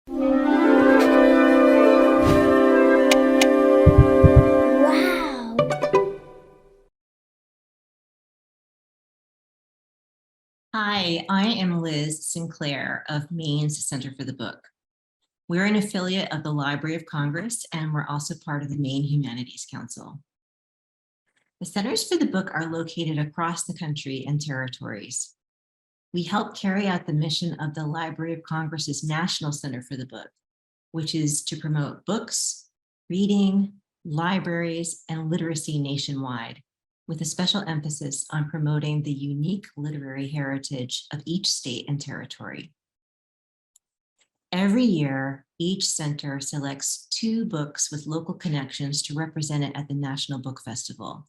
Wow! Hi, I am Liz Sinclair of Maine's Center for the Book. We're an affiliate of the Library of Congress, and we're also part of the Maine Humanities Council. The Centers for the Book are located across the country and territories. We help carry out the mission of the Library of Congress's National Center for the Book, which is to promote books, reading, libraries, and literacy nationwide, with a special emphasis on promoting the unique literary heritage of each state and territory. Every year, each center selects 2 books with local connections to represent it at the National Book Festival,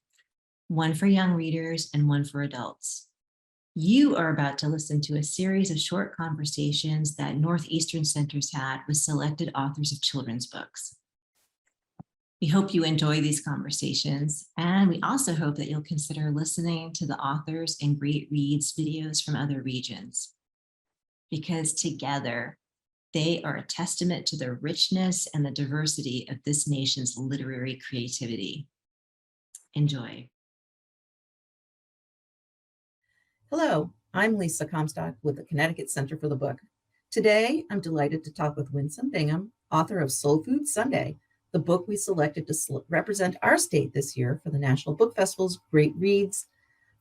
one for young readers and one for adults. You are about to listen to a series of short conversations that Northeastern Centers had with selected authors of children's books. We hope you enjoy these conversations, and we also hope that you'll consider listening to the authors and Great Reads videos from other regions, because together they are a testament to the richness and the diversity of this nation's literary creativity. Enjoy. Hello, I'm Lisa Comstock with the Connecticut Center for the Book. Today, I'm delighted to talk with Winsome Bingham, author of Soul Food Sunday, the book we selected to represent our state this year for the National Book Festival's Great Reads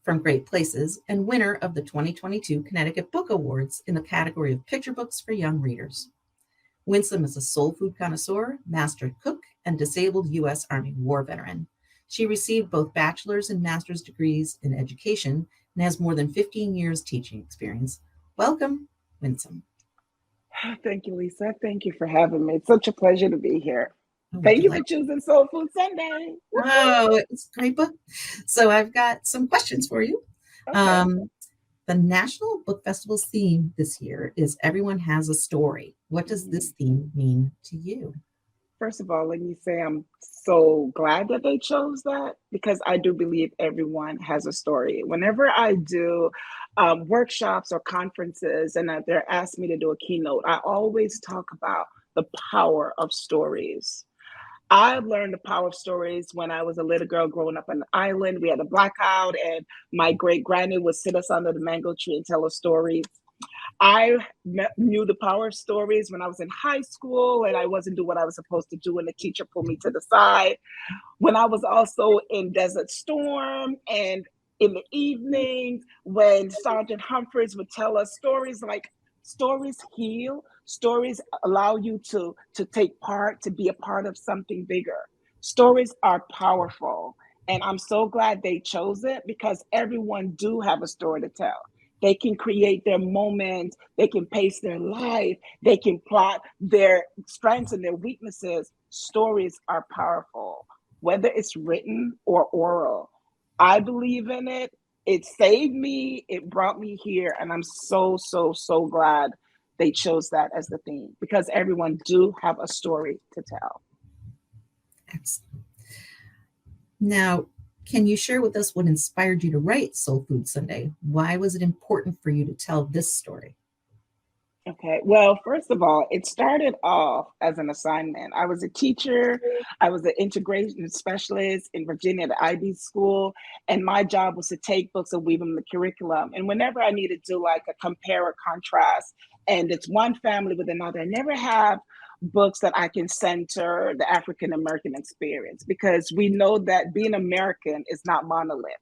from Great Places and winner of the 2022 Connecticut Book Awards in the category of picture books for young readers. Winsome is a soul food connoisseur, master cook, and disabled U.S. Army War veteran. She received both bachelor's and master's degrees in education and has more than 15 years teaching experience. Welcome, Winsome. Thank you, Lisa. Thank you for having me. It's such a pleasure to be here. Oh, Thank you for choosing Soul Food Sunday. Oh, it's a great book. So I've got some questions for you. Okay. The National Book Festival's theme this year is Everyone Has a Story. What does this theme mean to you? First of all, let me say I'm so glad that they chose that because I do believe everyone has a story. Whenever I do workshops or conferences and they're asked me to do a keynote, I always talk about the power of stories. I learned the power of stories when I was a little girl growing up on the island. We had a blackout, and my great granny would sit us under the mango tree and tell us stories. I knew the power of stories when I was in high school and I wasn't doing what I was supposed to do, and the teacher pulled me to the side. When I was also in Desert Storm and in the evenings when Sergeant Humphreys would tell us stories, like stories heal, stories allow you to take part, to be a part of something bigger. Stories are powerful, and I'm so glad they chose it because everyone do have a story to tell. They can create their moment, they can pace their life, they can plot their strengths and their weaknesses. Stories are powerful, whether it's written or oral. I believe in it. It saved me, it brought me here, and I'm so, so, so glad they chose that as the theme because everyone do have a story to tell. Excellent. Now, can you share with us what inspired you to write Soul Food Sunday? Why was it important for you to tell this story? Okay. Well, first of all, it started off as an assignment. I was a teacher. I was an integration specialist in Virginia at the IB school. And my job was to take books and weave them in the curriculum. And whenever I needed to like a compare or contrast, and it's one family with another, I never have books that I can center the African American experience because we know that being American is not monolith.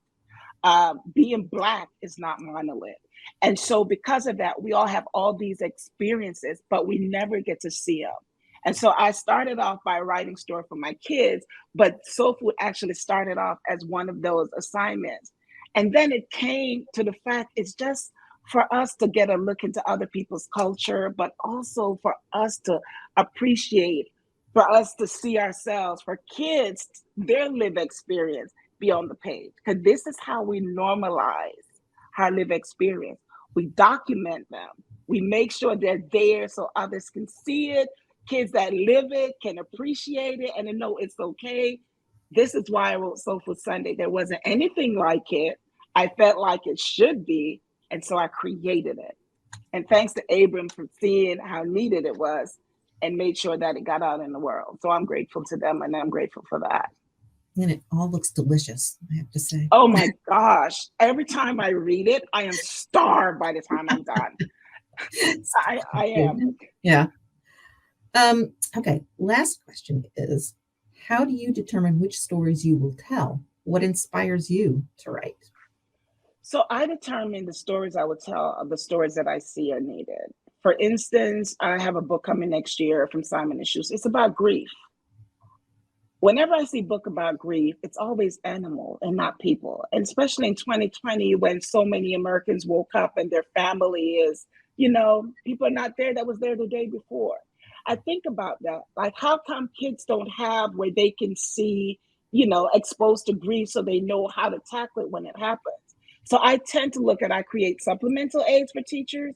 Being Black is not monolith. And so, because of that, we all have all these experiences, but we never get to see them. And so, I started off by writing story for my kids, but Soul Food actually started off as one of those assignments. And then it came to the fact it's just for us to get a look into other people's culture, but also for us to appreciate, for us to see ourselves, for kids, their lived experience be on the page. Because this is how we normalize our lived experience. We document them. We make sure they're there so others can see it. Kids that live it can appreciate it and they know it's okay. This is why I wrote Soul Food Sunday. There wasn't anything like it. I felt like it should be, and so I created it. And thanks to Abram for seeing how needed it was, and made sure that it got out in the world. So I'm grateful to them, and I'm grateful for that. And it all looks delicious, I have to say. Oh my gosh. Every time I read it, I am starved by the time I'm done. I am. Yeah. Okay. Last question is, how do you determine which stories you will tell? What inspires you to write? So I determine the stories I would tell are the stories that I see are needed. For instance, I have a book coming next year from Simon & Schuster. It's about grief. Whenever I see a book about grief, it's always animal and not people. And especially in 2020, when so many Americans woke up and their family is, people are not there that was there the day before. I think about that. Like, how come kids don't have where they can see, exposed to grief so they know how to tackle it when it happens? So I tend to I create supplemental aids for teachers.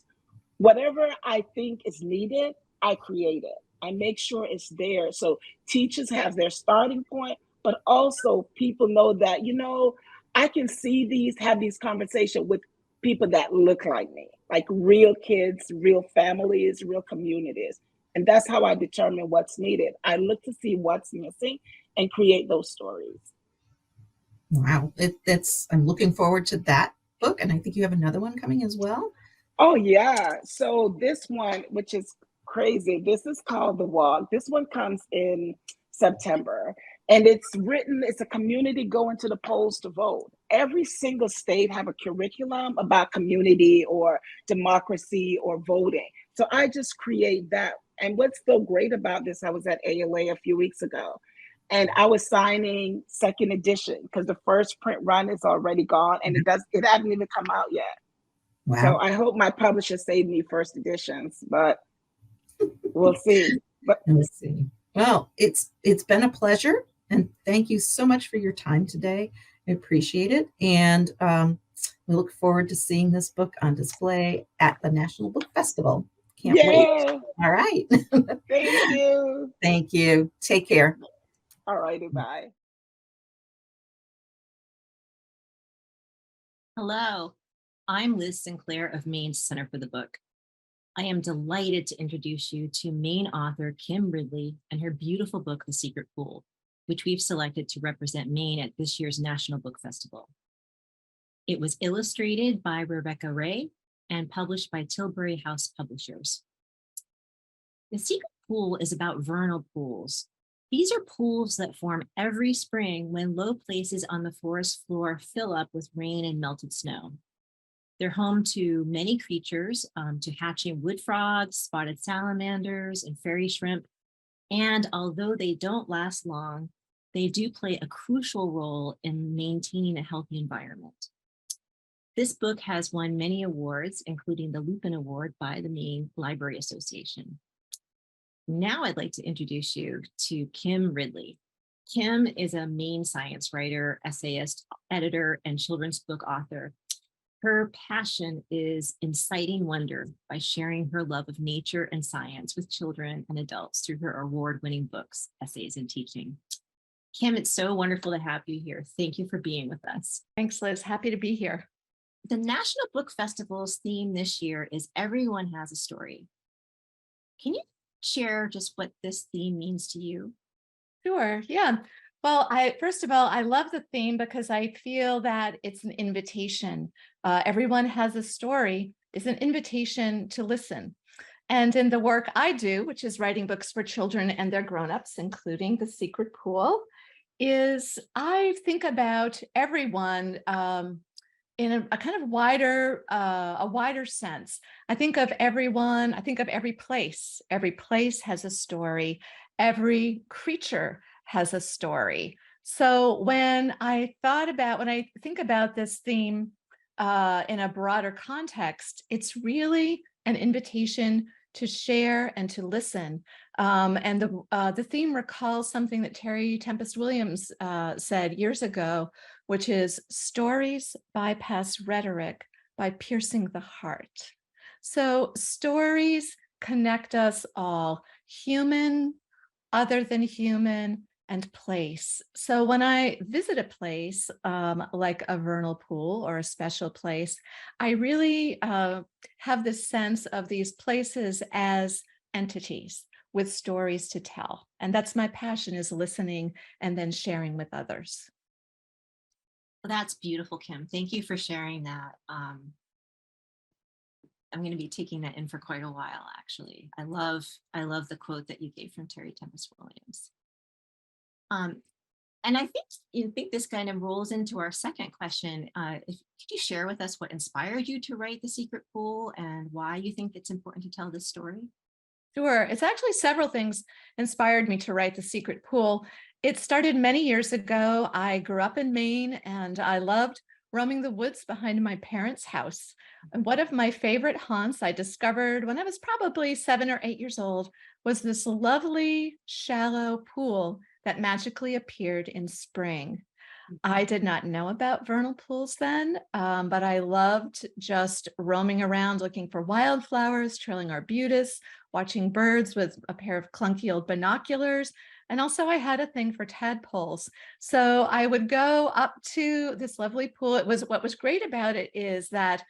Whatever I think is needed, I create it. I make sure it's there. So teachers have their starting point, but also people know that, I can have these conversations with people that look like me, like real kids, real families, real communities. And that's how I determine what's needed. I look to see what's missing and create those stories. Wow. I'm looking forward to that book. And I think you have another one coming as well. Oh, yeah. So this one, which is crazy, this is called The Walk. This one comes in September. And it's a community going to the polls to vote. Every single state have a curriculum about community or democracy or voting. So I just create that. And what's so great about this, I was at ALA a few weeks ago, and I was signing second edition because the first print run is already gone, and it hasn't even come out yet. Wow. So I hope my publisher saved me first editions, but we'll see. Let's see. Well, it's been a pleasure, and thank you so much for your time today. I appreciate it, and we look forward to seeing this book on display at the National Book Festival. Can't wait. All right. Thank you. Thank you. Take care. All righty. Bye. Hello, I'm Liz Sinclair of Maine's Center for the Book. I am delighted to introduce you to Maine author Kim Ridley and her beautiful book, The Secret Pool, which we've selected to represent Maine at this year's National Book Festival. It was illustrated by Rebecca Ray and published by Tilbury House Publishers. The Secret Pool is about vernal pools. These are pools that form every spring when low places on the forest floor fill up with rain and melted snow. They're home to many creatures, to hatching wood frogs, spotted salamanders, and fairy shrimp. And although they don't last long, they do play a crucial role in maintaining a healthy environment. This book has won many awards, including the Lupin Award by the Maine Library Association. Now I'd like to introduce you to Kim Ridley. Kim is a Maine science writer, essayist, editor, and children's book author. Her passion is inciting wonder by sharing her love of nature and science with children and adults through her award-winning books, essays, and teaching. Kim, it's so wonderful to have you here. Thank you for being with us. Thanks, Liz. Happy to be here. The National Book Festival's theme this year is Everyone Has a Story. Can you share just what this theme means to you? Sure. Yeah. Well, first of all, I love the theme because I feel that it's an invitation. Everyone has a story is an invitation to listen. And in the work I do, which is writing books for children and their grown-ups, including The Secret Pool, I think about everyone in a kind of wider sense. I think of everyone, I think of every place. Every place has a story. Every creature has a story. So when I think about this theme in a broader context, it's really an invitation to share and to listen. And the theme recalls something that Terry Tempest Williams said years ago, which is stories bypass rhetoric by piercing the heart. So stories connect us all, human, other than human, and place. So when I visit a place like a vernal pool or a special place, I really have this sense of these places as entities with stories to tell. And that's my passion, is listening and then sharing with others. Well, that's beautiful, Kim. Thank you for sharing that. I'm going to be taking that in for quite a while, actually. I love the quote that you gave from Terry Tempest Williams. And I think this kind of rolls into our second question. Could you share with us what inspired you to write The Secret Pool and why you think it's important to tell this story? Sure. It's actually several things inspired me to write The Secret Pool. It started many years ago. I grew up in Maine and I loved roaming the woods behind my parents' house. And one of my favorite haunts I discovered when I was probably 7 or 8 years old was this lovely shallow pool that magically appeared in spring. I did not know about vernal pools then, but I loved just roaming around looking for wildflowers, trailing arbutus, watching birds with a pair of clunky old binoculars. And also I had a thing for tadpoles. So I would go up to this lovely pool. What was great about it is that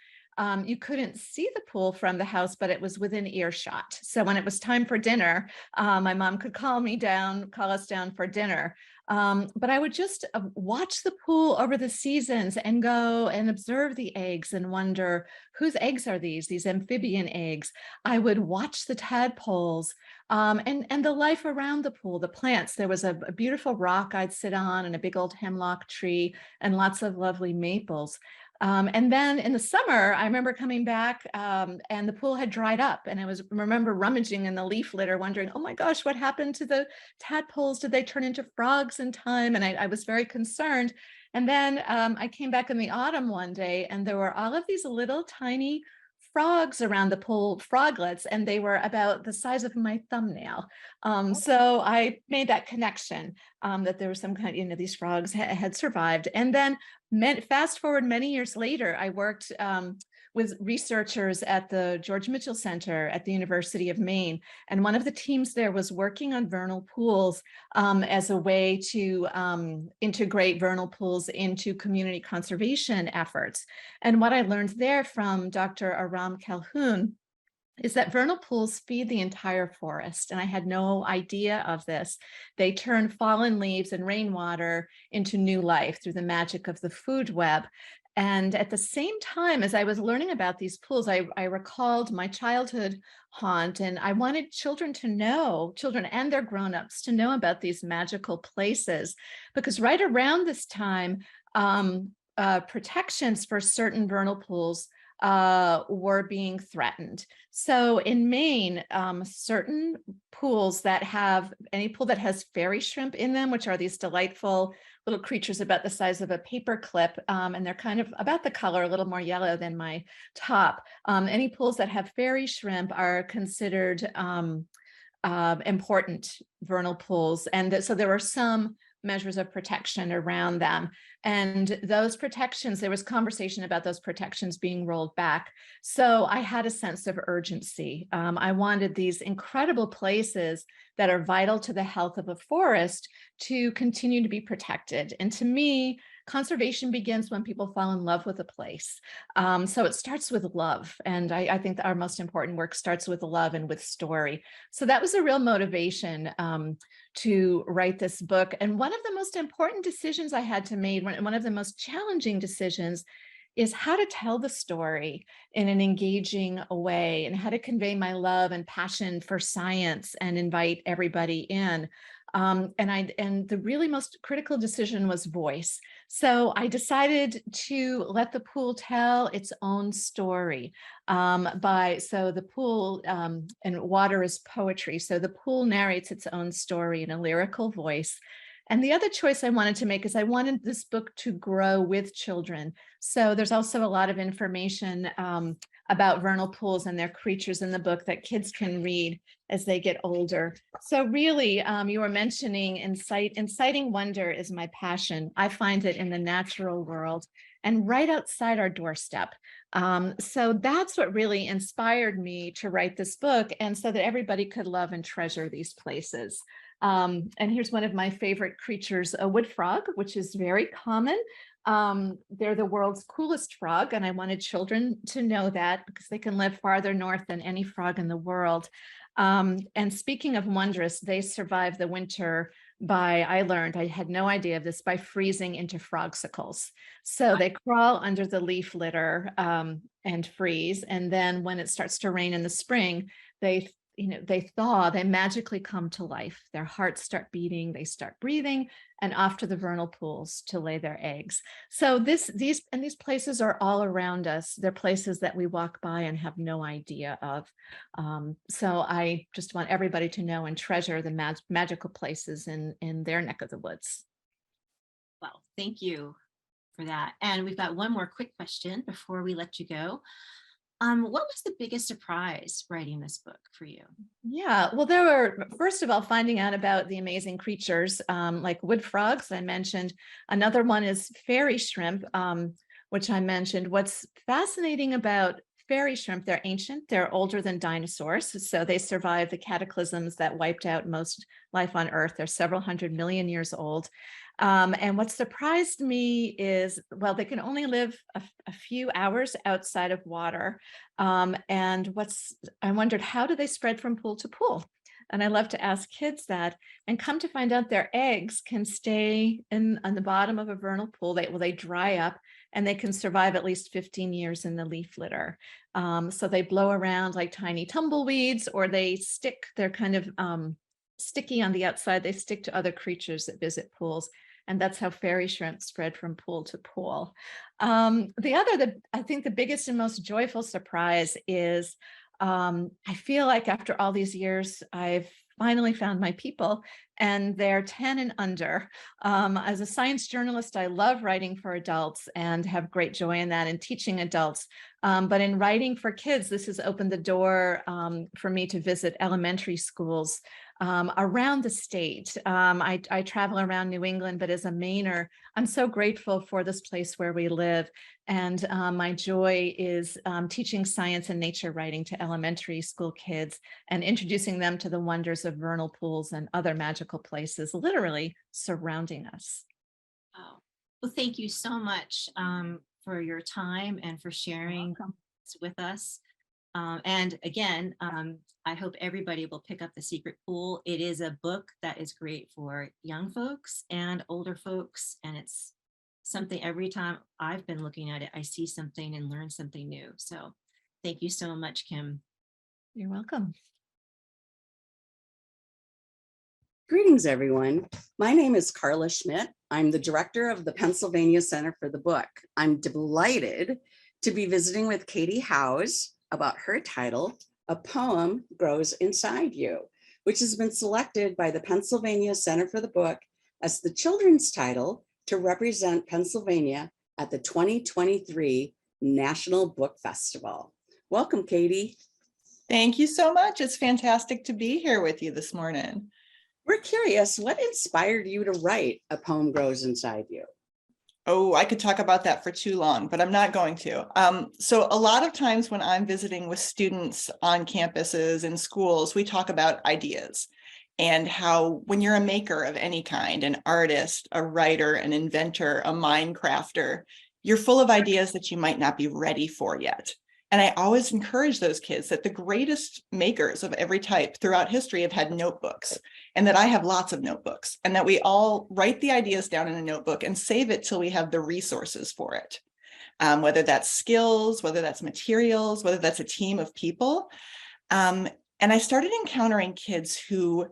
you couldn't see the pool from the house, but it was within earshot. So when it was time for dinner, my mom could call us down for dinner. But I would just watch the pool over the seasons and go and observe the eggs and wonder, whose eggs are these amphibian eggs? I would watch the tadpoles and the life around the pool, the plants. There was a beautiful rock I'd sit on and a big old hemlock tree and lots of lovely maples. And then in the summer, I remember coming back and the pool had dried up. And I remember rummaging in the leaf litter, wondering, oh my gosh, what happened to the tadpoles? Did they turn into frogs in time? And I was very concerned. And then I came back in the autumn one day and there were all of these little tiny frogs around the pool, froglets, and they were about the size of my thumbnail. So I made that connection that there was some kind, these frogs had survived. And then fast forward many years later, I worked with researchers at the George Mitchell Center at the University of Maine. And one of the teams there was working on vernal pools as a way to integrate vernal pools into community conservation efforts. And what I learned there from Dr. Aram Calhoun is that vernal pools feed the entire forest. And I had no idea of this. They turn fallen leaves and rainwater into new life through the magic of the food web. And at the same time, as I was learning about these pools, I recalled my childhood haunt, and I wanted children and their grown-ups to know about these magical places, because right around this time, protections for certain vernal pools were being threatened. So in Maine, certain pools any pool that has fairy shrimp in them, which are these delightful little creatures about the size of a paper clip, and they're kind of about the color, a little more yellow than my top. Any pools that have fairy shrimp are considered important vernal pools. And so there were some measures of protection around them. And those protections, there was conversation about those protections being rolled back. So I had a sense of urgency. I wanted these incredible places that are vital to the health of a forest to continue to be protected. And to me, conservation begins when people fall in love with a place. So it starts with love. And I think that our most important work starts with love and with story. So that was a real motivation to write this book. And one of the most important decisions I had to make, one of the most challenging decisions, is how to tell the story in an engaging way and how to convey my love and passion for science and invite everybody in. And the really most critical decision was voice. So I decided to let the pool tell its own story so the pool and water is poetry. So the pool narrates its own story in a lyrical voice. And the other choice I wanted to make is I wanted this book to grow with children. So there's also a lot of information about vernal pools and their creatures in the book that kids can read as they get older. So really, you were mentioning inciting wonder is my passion. I find it in the natural world and right outside our doorstep. So that's what really inspired me to write this book, and so that everybody could love and treasure these places. And here's one of my favorite creatures, a wood frog, which is very common. They're the world's coolest frog, and I wanted children to know that because they can live farther north than any frog in the world. And speaking of wondrous, they survive the winter by, I had no idea of this, by freezing into frogsicles. So they crawl under the leaf litter and freeze. And then when it starts to rain in the spring, they they thaw, they magically come to life. Their hearts start beating, they start breathing, and off to the vernal pools to lay their eggs. So these places are all around us. They're places that we walk by and have no idea of. So I just want everybody to know and treasure the magical places in their neck of the woods. Well, thank you for that. And we've got one more quick question before we let you go. What was the biggest surprise writing this book for you? Yeah, well, there were, first of all, finding out about the amazing creatures like wood frogs, I mentioned. Another one is fairy shrimp, which I mentioned. What's fascinating about fairy shrimp, they're ancient, they're older than dinosaurs. So they survived the cataclysms that wiped out most life on Earth. They're several 100 million years old. And what surprised me is, well, they can only live a few hours outside of water. And I wondered, how do they spread from pool to pool? And I love to ask kids that, and come to find out their eggs can stay on the bottom of a vernal pool. They dry up and they can survive at least 15 years in the leaf litter. So they blow around like tiny tumbleweeds, or they're kind of sticky on the outside. They stick to other creatures that visit pools. And that's how fairy shrimp spread from pool to pool. I think the biggest and most joyful surprise is I feel like after all these years, I've finally found my people, and they're 10 and under. As a science journalist, I love writing for adults and have great joy in that and teaching adults. But in writing for kids, this has opened the door for me to visit elementary schools around the state. I travel around New England, but as a Mainer, I'm so grateful for this place where we live. And my joy is teaching science and nature writing to elementary school kids and introducing them to the wonders of vernal pools and other magical places literally surrounding us. Oh, well, thank you so much for your time and for sharing with us. And again, I hope everybody will pick up The Secret Pool. It is a book that is great for young folks and older folks. And it's something, every time I've been looking at it, I see something and learn something new. So thank you so much, Kim. You're welcome. Greetings, everyone. My name is Carla Schmidt. I'm the director of the Pennsylvania Center for the Book. I'm delighted to be visiting with Katie Howes about her title, A Poem Grows Inside You, which has been selected by the Pennsylvania Center for the Book as the children's title to represent Pennsylvania at the 2023 National Book Festival. Welcome, Katie. Thank you so much. It's fantastic to be here with you this morning. We're curious, what inspired you to write A Poem Grows Inside You? Oh, I could talk about that for too long, but I'm not going to. So a lot of times when I'm visiting with students on campuses and schools, we talk about ideas and how when you're a maker of any kind, an artist, a writer, an inventor, a mind crafter, you're full of ideas that you might not be ready for yet. And I always encourage those kids that the greatest makers of every type throughout history have had notebooks, and that I have lots of notebooks, and that we all write the ideas down in a notebook and save it till we have the resources for it. Whether that's skills, whether that's materials, whether that's a team of people. And I started encountering kids who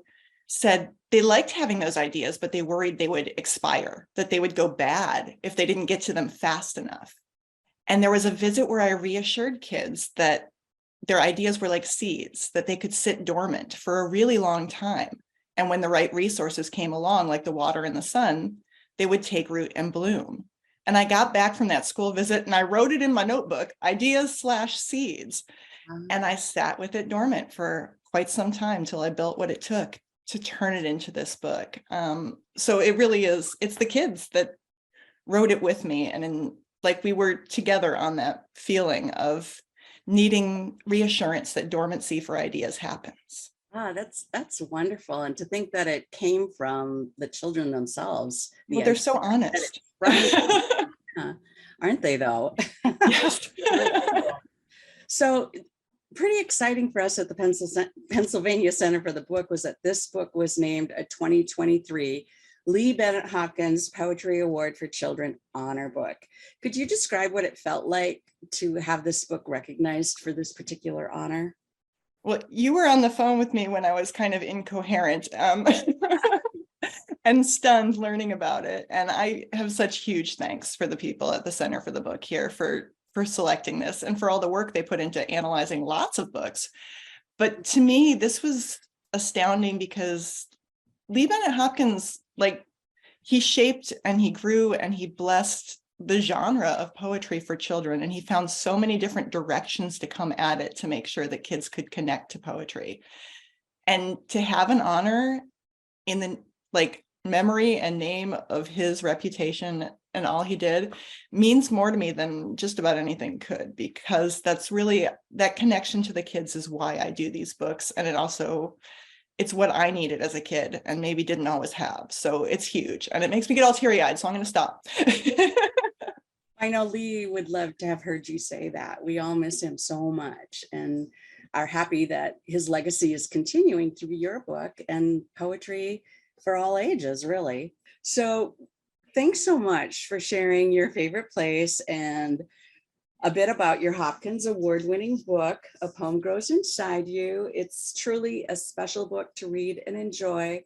said they liked having those ideas, but they worried they would expire, that they would go bad if they didn't get to them fast enough. And there was a visit where I reassured kids that their ideas were like seeds, that they could sit dormant for a really long time. And when the right resources came along, like the water and the sun, they would take root and bloom. And I got back from that school visit and I wrote it in my notebook, ideas/seeds. And I sat with it dormant for quite some time till I built what it took to turn it into this book. So it really is, it's the kids that wrote it with me. And like we were together on that feeling of needing reassurance that dormancy for ideas happens. Ah, that's wonderful. And to think that it came from the children themselves. Well, they're so honest. Aren't they though? Yes. So pretty exciting for us at the Pennsylvania Center for the Book was that this book was named a 2023 Lee Bennett Hopkins Poetry Award for Children Honor Book. Could you describe what it felt like to have this book recognized for this particular honor? Well, you were on the phone with me when I was kind of incoherent and stunned learning about it. And I have such huge thanks for the people at the Center for the Book here for selecting this and for all the work they put into analyzing lots of books. But to me, this was astounding because Lee Bennett Hopkins, like, he shaped and he grew and he blessed the genre of poetry for children. And he found so many different directions to come at it to make sure that kids could connect to poetry. And to have an honor in the memory and name of his reputation and all he did means more to me than just about anything could, because that's really, that connection to the kids is why I do these books. And it's what I needed as a kid and maybe didn't always have. So it's huge and it makes me get all teary-eyed. So I'm going to stop. I know Lee would love to have heard you say that. We all miss him so much and are happy that his legacy is continuing through your book and poetry for all ages, really. So thanks so much for sharing your favorite place and a bit about your Hopkins award-winning book, A Poem Grows Inside You. It's truly a special book to read and enjoy.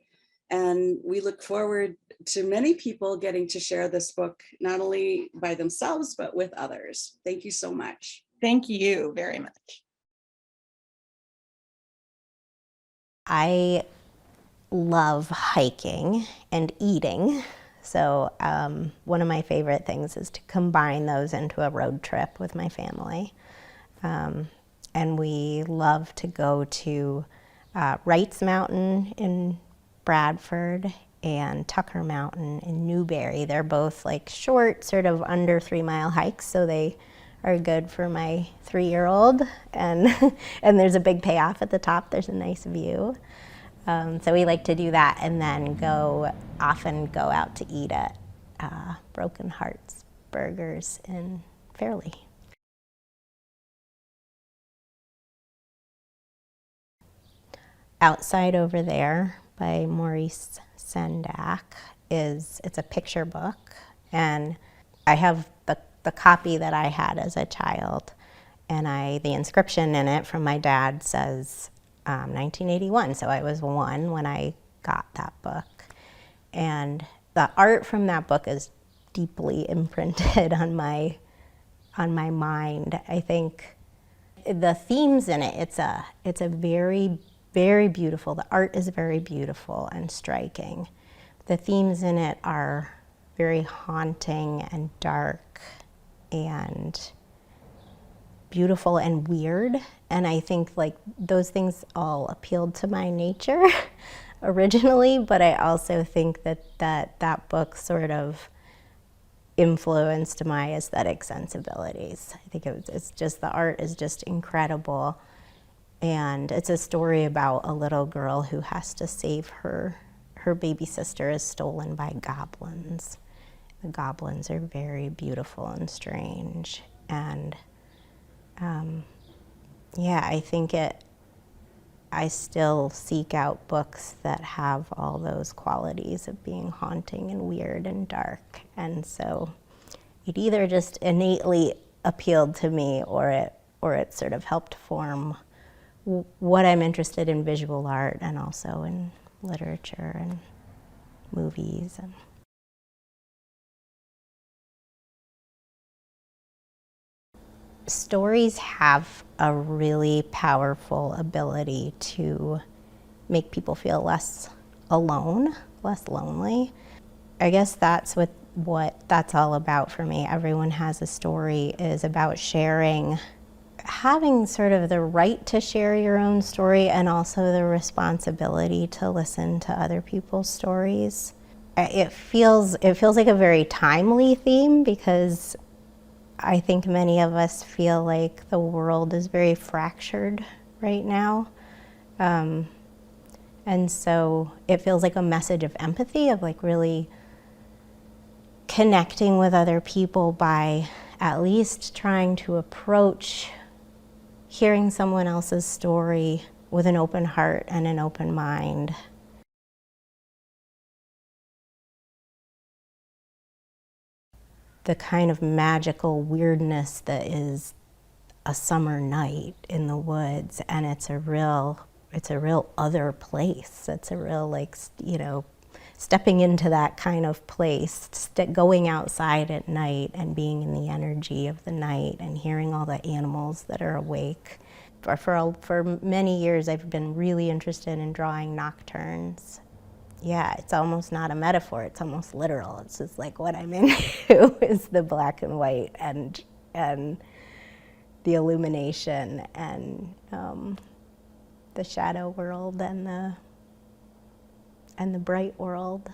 And we look forward to many people getting to share this book, not only by themselves, but with others. Thank you so much. Thank you very much. I love hiking and eating. So one of my favorite things is to combine those into a road trip with my family. And we love to go to Wrights Mountain in Bradford and Tucker Mountain in Newberry. They're both like short, sort of under 3-mile hikes, so they are good for my 3-year-old. And there's a big payoff at the top. There's a nice view. So we like to do that and then often go out to eat at Broken Hearts Burgers in Fairleigh. Outside over there by Maurice Sendak it's a picture book, and I have the copy that I had as a child, and the inscription in it from my dad says 1981, so I was 1 when I got that book. And the art from that book is deeply imprinted on my mind. I think the themes in it, it's a very, very beautiful, the art is very beautiful and striking. The themes in it are very haunting and dark and beautiful and weird. And I think like those things all appealed to my nature originally, but I also think that book sort of influenced my aesthetic sensibilities. I think it's just, the art is just incredible. And it's a story about a little girl who has to save her baby sister is stolen by goblins. The goblins are very beautiful and strange. And yeah, I think I still seek out books that have all those qualities of being haunting and weird and dark. And so it either just innately appealed to me or it sort of helped form what I'm interested in visual art and also in literature and movies. And stories have a really powerful ability to make people feel less alone, less lonely. I guess that's what that's all about for me. Everyone Has a Story is about sharing, having sort of the right to share your own story and also the responsibility to listen to other people's stories. It feels like a very timely theme because I think many of us feel like the world is very fractured right now. And so it feels like a message of empathy, of like really connecting with other people by at least trying to approach hearing someone else's story with an open heart and an open mind. The kind of magical weirdness that is a summer night in the woods, and it's a real other place. It's a real, like, you know, stepping into that kind of place, going outside at night and being in the energy of the night and hearing all the animals that are awake. For many years, I've been really interested in drawing nocturnes. Yeah, it's almost not a metaphor, it's almost literal. It's just like what I'm into is the black and white and the illumination and the shadow world and the bright world.